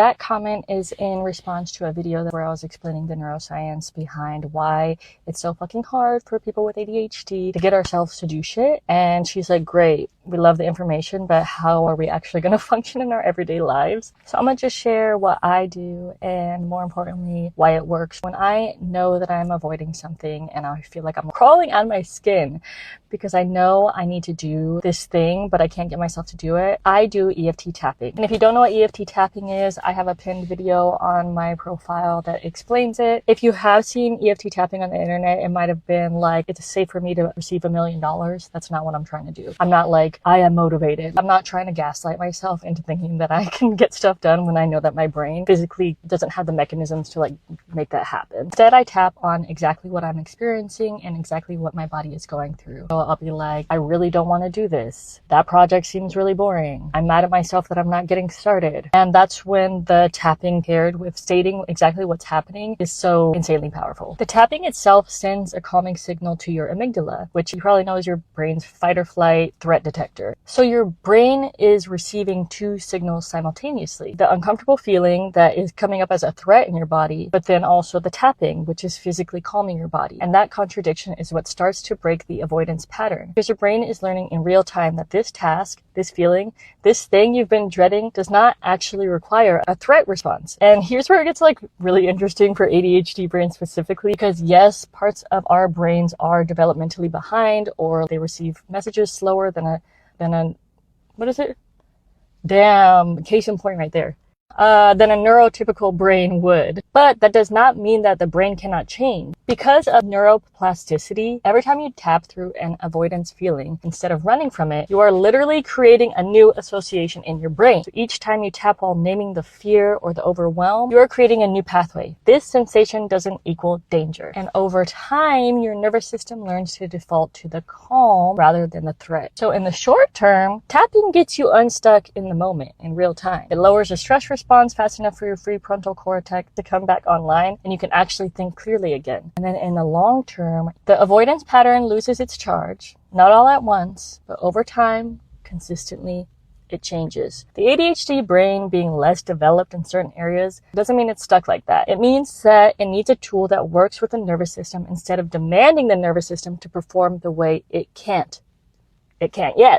That comment is in response to a video where I was explaining the neuroscience behind why it's so fucking hard for people with ADHD to get ourselves to do shit. And she's like, great, we love the information, but how are we actually going to function in our everyday lives? So I'm going to just share what I do and more importantly, why it works. When I know that I'm avoiding something and I feel like I'm crawling out of my skin because I know I need to do this thing, but I can't get myself to do it, I do EFT tapping. And if you don't know what EFT tapping is, I have a pinned video on my profile that explains it. If you have seen EFT tapping on the internet, it might have been like, it's safe for me to receive $1 million. That's not what I'm trying to do. I'm not like, I am motivated. I'm not trying to gaslight myself into thinking that I can get stuff done when I know that my brain physically doesn't have the mechanisms to like make that happen. Instead, I tap on exactly what I'm experiencing and exactly what my body is going through. So I'll be like, I really don't want to do this. That project seems really boring. I'm mad at myself that I'm not getting started. And that's when the tapping paired with stating exactly what's happening is so insanely powerful. The tapping itself sends a calming signal to your amygdala, which you probably know is your brain's fight or flight threat detector. So your brain is receiving two signals simultaneously. The uncomfortable feeling that is coming up as a threat in your body, but then also the tapping, which is physically calming your body. And that contradiction is what starts to break the avoidance pattern, because your brain is learning in real time that this task, this feeling, this thing you've been dreading does not actually require a threat response. And here's where it gets like really interesting for ADHD brains specifically, because yes, parts of our brains are developmentally behind, or they receive messages slower than a what is it? Damn, case in point right there. Than a neurotypical brain would. But that does not mean that the brain cannot change. Because of neuroplasticity, every time you tap through an avoidance feeling, instead of running from it, you are literally creating a new association in your brain. So each time you tap while naming the fear or the overwhelm, you are creating a new pathway. This sensation doesn't equal danger. And over time, your nervous system learns to default to the calm rather than the threat. So in the short term, tapping gets you unstuck in the moment, in real time. It lowers the stress response fast enough for your prefrontal cortex to come back online, and you can actually think clearly again. And then in the long term, the avoidance pattern loses its charge, not all at once, but over time, consistently, it changes. The ADHD brain being less developed in certain areas doesn't mean it's stuck like that. It means that it needs a tool that works with the nervous system instead of demanding the nervous system to perform the way it can't. It can't yet.